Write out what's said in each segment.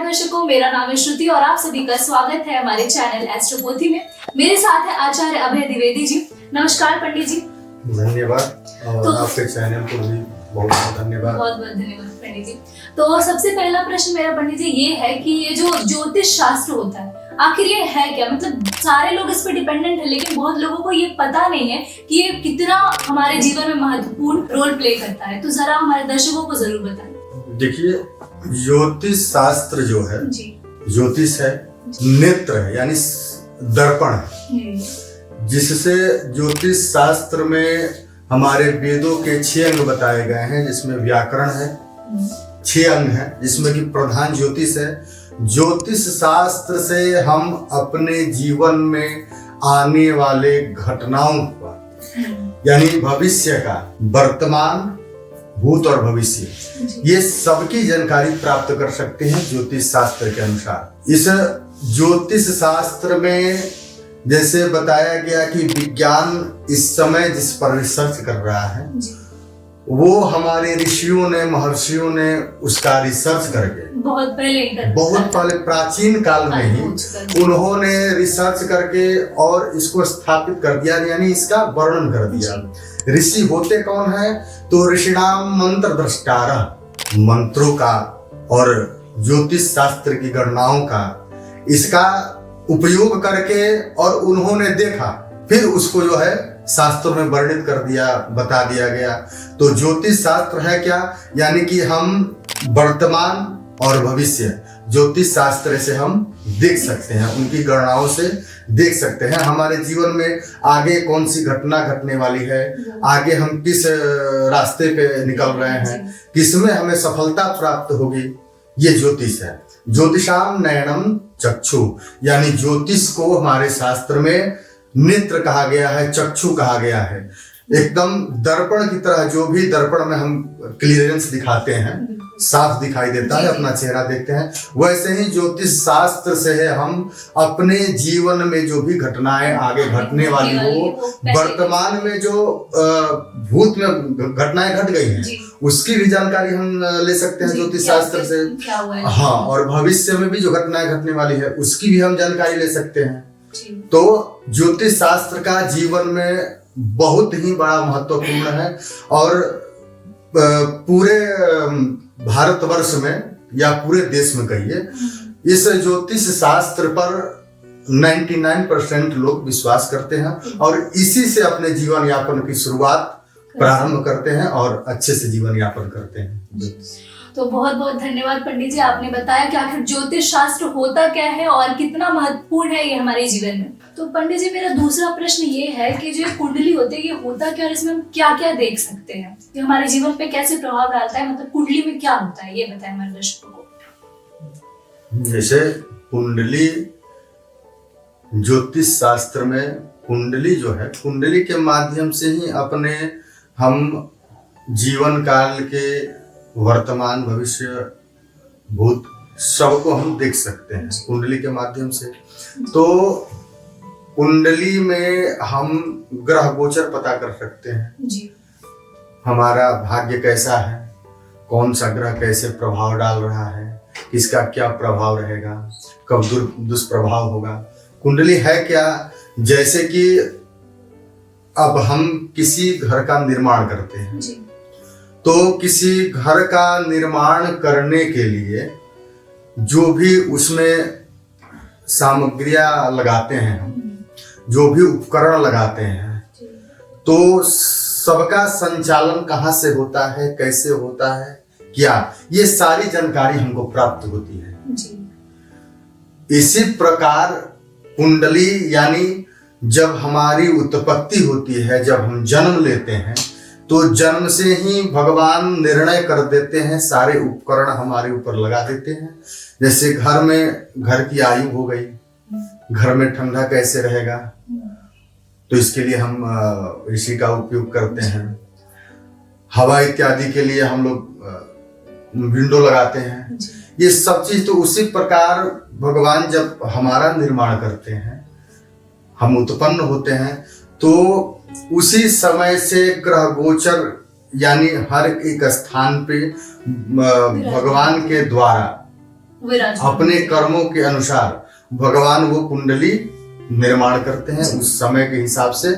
दर्शकों, मेरा नाम है श्रुति और आप सभी का स्वागत है हमारे चैनल एस्ट्रोपोथी में। मेरे साथ है आचार्य अभय द्विवेदी जी। नमस्कार पंडित जी। धन्यवाद और आपके चैनल को भी बहुत बहुत धन्यवाद। बहुत बहुत धन्यवाद पंडित जी। तो सबसे पहला प्रश्न मेरा पंडित जी ये है कि ये जो ज्योतिष शास्त्र होता है आखिर ये है क्या? मतलब सारे लोग इस पर डिपेंडेंट है, लेकिन बहुत लोगों को ये पता नहीं है कि ये कितना हमारे जीवन में महत्वपूर्ण रोल प्ले करता है। तो जरा हमारे दर्शकों को जरूर बताएं। देखिए, ज्योतिष शास्त्र जो है, ज्योतिष है, नेत्र है यानी दर्पण है, जिससे ज्योतिष शास्त्र में हमारे वेदों के 6 अंग बताए गए हैं, जिसमें व्याकरण है, 6 अंग है, जिसमें कि प्रधान ज्योतिष है। ज्योतिष शास्त्र से हम अपने जीवन में आने वाले घटनाओं का यानी भविष्य का, वर्तमान, भूत और भविष्य, ये सबकी जानकारी प्राप्त कर सकते हैं ज्योतिष शास्त्र के अनुसार। इस ज्योतिष शास्त्र में जैसे बताया गया कि विज्ञान इस समय जिस पर रिसर्च कर रहा है, वो हमारे ऋषियों ने, महर्षियों ने उसका रिसर्च करके बहुत पहले प्राचीन काल में ही उन्होंने रिसर्च करके और इसको स्थापित कर दिया, यानी इसका वर्णन कर दिया। ऋषि होते कौन है? तो ऋषिणाम मंत्र द्रष्टारा, मंत्रों का और ज्योतिष शास्त्र की गणनाओं का इसका उपयोग करके और उन्होंने देखा, फिर उसको जो है शास्त्रों में वर्णित कर दिया, बता दिया गया। तो ज्योतिष शास्त्र है क्या? यानी कि हम वर्तमान और भविष्य ज्योतिष शास्त्र से हम देख सकते हैं, उनकी गणनाओं से देख सकते हैं हमारे जीवन में आगे कौन सी घटना घटने वाली है, आगे हम किस रास्ते पे निकल रहे हैं, किसमें हमें सफलता प्राप्त होगी। ये ज्योतिष है। ज्योतिषाम नयनम चक्षु, यानी ज्योतिष को हमारे शास्त्र में नेत्र कहा गया है, चक्षु कहा गया है। एकदम दर्पण की तरह, जो भी दर्पण में हम क्लियरेंस दिखाते हैं, साफ दिखाई देता है, अपना चेहरा देखते हैं, वैसे ही ज्योतिष शास्त्र से है हम अपने जीवन में जो भी घटनाएं आगे घटने वाली हो, वर्तमान में जो भूत में घटनाएं घट गई हैं उसकी भी जानकारी हम ले सकते हैं ज्योतिष शास्त्र से। हाँ, और भविष्य में भी जो घटनाएं घटने वाली है उसकी भी हम जानकारी ले सकते हैं। तो ज्योतिष शास्त्र का जीवन में बहुत ही बड़ा महत्वपूर्ण है और पूरे भारतवर्ष में या पूरे देश में कहिए, इस ज्योतिष शास्त्र पर 99% लोग विश्वास करते हैं और इसी से अपने जीवन यापन की शुरुआत प्रारंभ करते हैं और अच्छे से जीवन यापन करते हैं। तो बहुत बहुत धन्यवाद पंडित जी, आपने बताया कि आखिर ज्योतिष शास्त्र होता क्या है और कितना महत्वपूर्ण है ये हमारे जीवन में। तो पंडित जी, मेरा दूसरा प्रश्न ये है कि जो कुंडली होती है ये होता क्या और इसमें हम क्या क्या देख सकते हैं, ये हमारे जीवन पे कैसे प्रभाव डालता है, मतलब कुंडली में क्या होता है ये बताएं हमारे दर्शकों को। जैसे कुंडली, ज्योतिष शास्त्र में कुंडली जो है, कुंडली के माध्यम से ही अपने हम जीवन काल के वर्तमान, भविष्य, भूत सबको हम देख सकते हैं कुंडली के माध्यम से। तो कुंडली में हम ग्रह गोचर पता कर सकते हैं जी। हमारा भाग्य कैसा है, कौन सा ग्रह कैसे प्रभाव डाल रहा है, किसका क्या प्रभाव रहेगा, कब दुष्प्रभाव होगा। कुंडली है क्या? जैसे कि अब हम किसी घर का निर्माण करते हैं जी। तो किसी घर का निर्माण करने के लिए जो भी उसमें सामग्रियां लगाते हैं, जो भी उपकरण लगाते हैं, तो सबका संचालन कहाँ से होता है, कैसे होता है, क्या, ये सारी जानकारी हमको प्राप्त होती है जी। इसी प्रकार कुंडली यानी जब हमारी उत्पत्ति होती है, जब हम जन्म लेते हैं, तो जन्म से ही भगवान निर्णय कर देते हैं, सारे उपकरण हमारे ऊपर लगा देते हैं। जैसे घर में, घर की आयु हो गई, घर में ठंडा कैसे रहेगा, तो इसके लिए हम एसी का उपयोग करते हैं। हवा इत्यादि के लिए हम लोग विंडो लगाते हैं। ये सब चीज तो उसी प्रकार भगवान जब हमारा निर्माण करते हैं, हम उत्पन्न होते हैं, तो उसी समय से ग्रह गोचर यानी हर एक स्थान पे भगवान के द्वारा अपने कर्मों के अनुसार भगवान वो कुंडली निर्माण करते हैं। उस समय के हिसाब से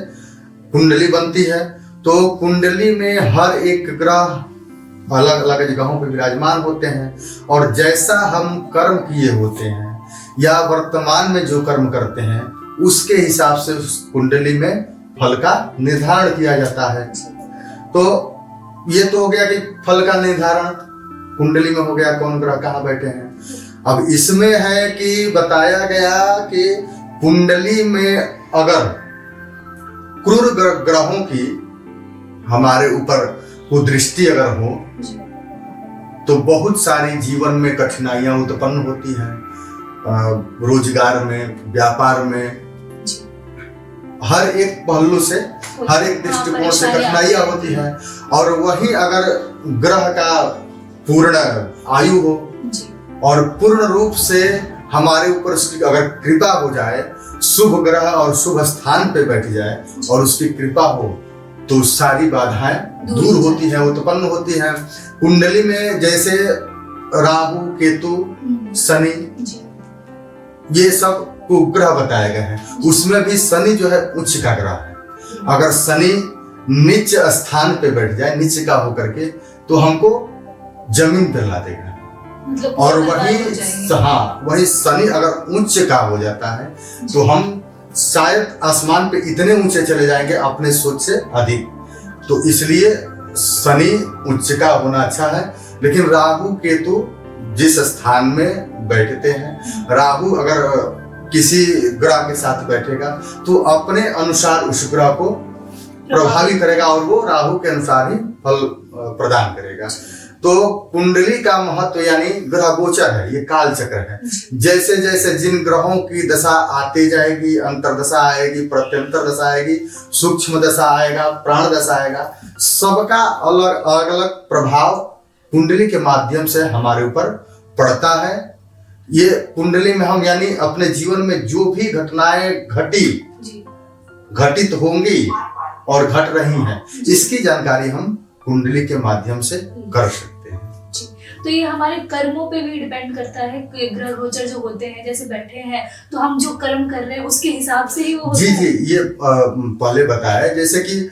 कुंडली बनती है। तो कुंडली में हर एक ग्रह अलग अलग जगहों पर विराजमान होते हैं और जैसा हम कर्म किए होते हैं या वर्तमान में जो कर्म करते हैं उसके हिसाब से उस कुंडली में फल का निर्धारण किया जाता है। तो ये तो हो गया कि फल का निर्धारण कुंडली में हो गया, कौन ग्रह कहाँ बैठे हैं। अब इसमें है कि बताया गया कि कुंडली में अगर क्रूर ग्रहों की हमारे ऊपर कुदृष्टि अगर हो तो बहुत सारी जीवन में कठिनाइयां उत्पन्न होती हैं। रोजगार में, व्यापार में, हर एक पहलू से, हर एक दृष्टिकोण से कठिनाइयां होती हैं। और वही अगर ग्रह का पूर्ण आयु हो और पूर्ण रूप से हमारे ऊपर उसकी अगर कृपा हो जाए, शुभ ग्रह और शुभ स्थान पे बैठ जाए और उसकी कृपा हो तो सारी बाधाएं दूर होती हैं, उत्पन्न होती हैं। कुंडली में जैसे राहु, केतु, शनि, ये सब उपग्रह बताए गए हैं। उसमें भी शनि जो है उच्च का ग्रह है। अगर शनि नीच स्थान पे बैठ जाए, नीच का होकर के, तो हमको जमीन पे ला देगा। मतलब और वही शनि अगर उच्च का हो जाता है तो हम शायद आसमान पे इतने ऊंचे चले जाएंगे अपने सोच से अधिक। तो इसलिए शनि उच्च का होना अच्छा है। लेकिन राहु, केतु जिस स्थान में बैठते हैं, राहु अगर किसी ग्रह के साथ बैठेगा तो अपने अनुसार उस ग्रह को प्रभावी करेगा और वो राहु के अनुसार ही फल प्रदान करेगा। तो कुंडली का महत्व यानी ग्रह गोचर है, ये काल चक्र है। जैसे जैसे जिन ग्रहों की दशा आती जाएगी, अंतरदशा आएगी, प्रत्यंतर दशा आएगी, सूक्ष्म दशा आएगा, प्राण दशा आएगा, सबका अलग अलग प्रभाव कुंडली के माध्यम से हमारे ऊपर पड़ता है। ये कुंडली में हम यानी अपने जीवन में जो भी घटनाएं घटित होंगी और घट रही हैं, इसकी जानकारी हम कुंडली के माध्यम से कर सकते हैं। तो ये हमारे कर्मों पे भी डिपेंड करता है कि ग्रह गोचर जो होते हैं जैसे बैठे हैं तो हम जो कर्म कर रहे हैं उसके हिसाब से ही वो होता है। जी, ये पहले बताया जैसे कि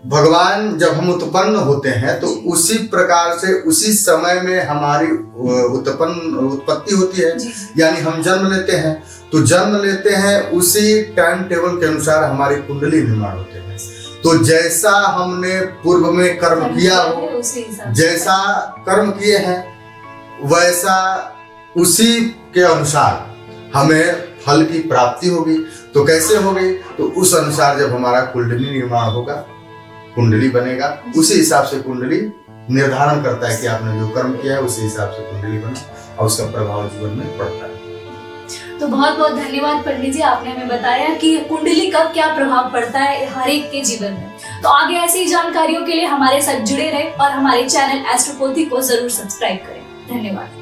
भगवान जब हम उत्पन्न होते हैं तो उसी प्रकार से उसी समय में हमारी उत्पत्ति होती है। यानी हम जन्म लेते हैं तो जन्म लेते हैं उसी टाइम टेबल के अनुसार हमारी कुंडली निर्माण होते हैं। तो जैसा हमने पूर्व में कर्म किया हो, जैसा कर्म किए हैं वैसा उसी के अनुसार हमें फल की प्राप्ति होगी। तो कैसे होगी? तो उस अनुसार जब हमारा कुंडली निर्माण होगा, कुंडली बनेगा, उसी हिसाब से कुंडली निर्धारण करता है कि आपने जो कर्म किया है उसी हिसाब से कुंडली बना और उसका प्रभाव जीवन में पड़ता है। तो बहुत बहुत धन्यवाद पंडित जी, आपने हमें बताया कि कुंडली का क्या प्रभाव पड़ता है हर एक के जीवन में। तो आगे ऐसी ही जानकारियों के लिए हमारे साथ जुड़े रहें और हमारे चैनल एस्ट्रोपोथी को जरूर सब्सक्राइब करें। धन्यवाद।